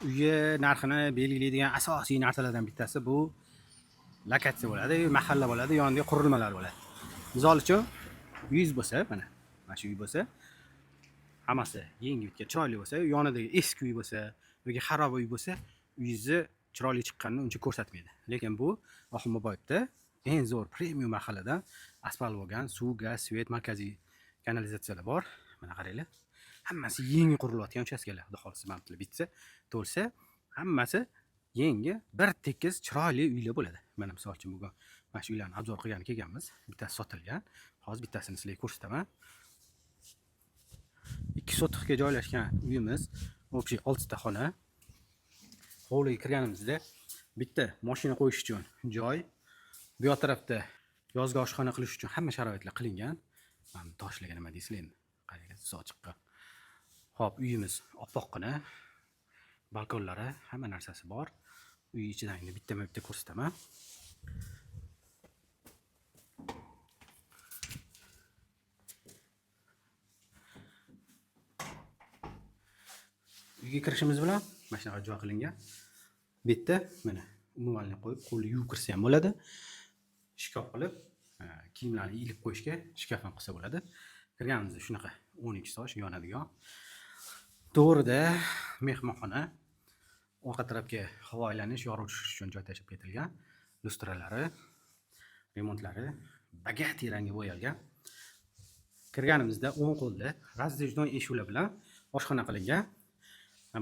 uyga narxini belgilaydigan asosiy narsalardan bittasi bu lokatsiya bo'ladi, mahalla bo'ladi, yoniga qurilmalar bo'ladi. Misol uchun uyingiz bo'lsa, mana shu uy bo'lsa, hammasi yangi bitgan chiroyli bo'lsa, yonidagi eski uy bo'lsa yoki xarob uy bo'lsa, uyingizni chiroyli chiqqanini uncha ko'rsatmaydi. Lekin bu Oxunboboyevda eng zo'r premium mahalladan asfalt bo'lgan, suv, gaz, svet, markaziy kanalizatsiyalar bor. Mana qaranglar. Hammasi yangi qurilayotgan uchastkalar. Xudo xolisa mantli bitsa, to'lsa, hammasi yangi, bir tekis chiroyli uylar bo'ladi. Mana misol uchun bugun mana shu uylarni obzor qilgan kelganmiz. Bittasi sotilgan. Hozir bittasini sizlarga ko'rsataman. 2 sotixga joylashgan uyimiz, общий 6 ta xona. Hovliga kirganimizda bitta mashina qo'yish uchun joy, bu yoq tarafda yozgi oshxona qilish uchun hamma sharoitlar qilingan. Mana toshlarga nima deysizlar endi? Qarang, suv chiqqan. Xo'p, uyimiz oppoqqina. Balkonlari, hamma narsasi bor. Uy ichidan endi bitta ko'rsataman. Uyga kirishimiz bilan mana shunaqa joy qilingan. Bitta mana umumanli qo'yib, qo'lni yuvib kirsa ham bo'ladi. Shkaf qilib, kiyimlarni ilib qo'yishga shkaf ham qilsa bo'ladi. Kirganimizda shunaqa 12 soch yonadigan. To'g'rida mehmonxona, orqa tarafga havo aylanish, yorug' tushish uchun joy tashib ketilgan. Lustralari, remontlari bagati rangi bo'yalgan. Kirganimizda o'ng qo'lda razdejdon eshiklar bilan oshxona qilingan.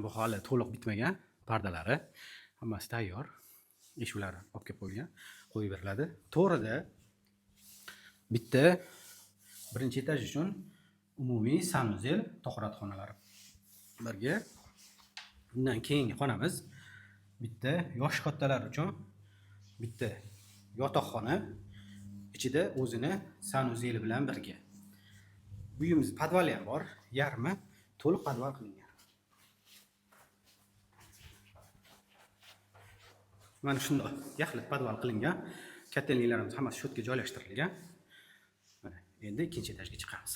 Bu hali to'liq bitmagan, pardalari hammasi tayyor. Eshiklar olib kelib qo'yilgan, qo'yib beriladi. To'g'rida bitta birinchi etaj uchun umumiy sanuzel, tahoratxonalari birga. Bundan keyingi xonamiz bitta yosh kattalar uchun bitta yotoqxona, ichida o'zini sanuzeli bilan birga. Uyimiz podvali ham bor, yarmi to'liq podval qilingan. Mana shunday yaxlit podval qilingan. Katelniklarimiz hammasi shotga joylashtirilgan. Mana endi ikkinchi etajga chiqamiz.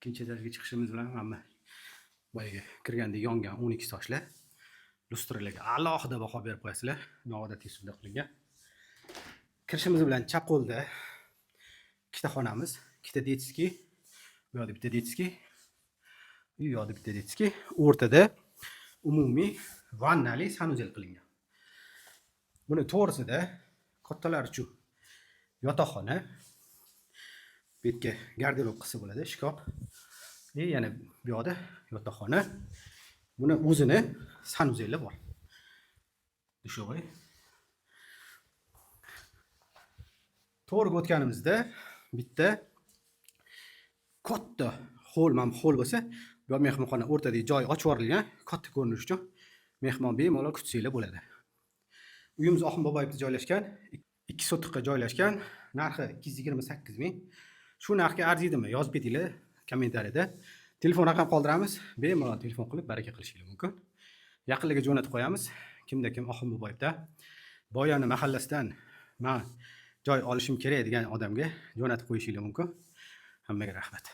Ikkinchi etajga chiqishimiz bilan hamma boyaga kirganda yongan 12 sochlar lustralarga alohida baho berib qo'yasizlar. Noodatiy usulda qilingan. Kirishimiz bilan chap qo'lda ikkita xonamiz, ikkita detskiy, bu yoqda bitta detskiy, bu yoqda bitta detskiy, o'rtada umumiy vannali sanuzel qilingan. Buni to'g'risida kattalar uchun yotoqxona, bu yerga garderob qilsa bo'ladi, shkaf. Yana bu yoqda yotoqxona. Buni o'zini sanuzeli bor. Dushovoy. To'g'riga o'tganimizda bitta katta hol bo'lsa, bu mehmonxona o'rtadagi joy ochib yuborilgan, katta ko'rinish uchun mehmon bemalol kutsanglar bo'ladi. Uyimiz Oxunboboyevda joylashgan, 2 sotixga joylashgan, narxi 228 ming. Shu narxga arziydimi? Yozib ketinglar kommentariyada. Telefon raqam qoldiramiz. Bemalol telefon qilib baraka qilishingiz mumkin. Yaqinlarga jo'natib qo'yamiz. Kimda kim Oxunboboyevda Boyani mahallasidan men joy olishim kerak degan odamga jo'natib qo'yishingiz mumkin. Hammaga rahmat.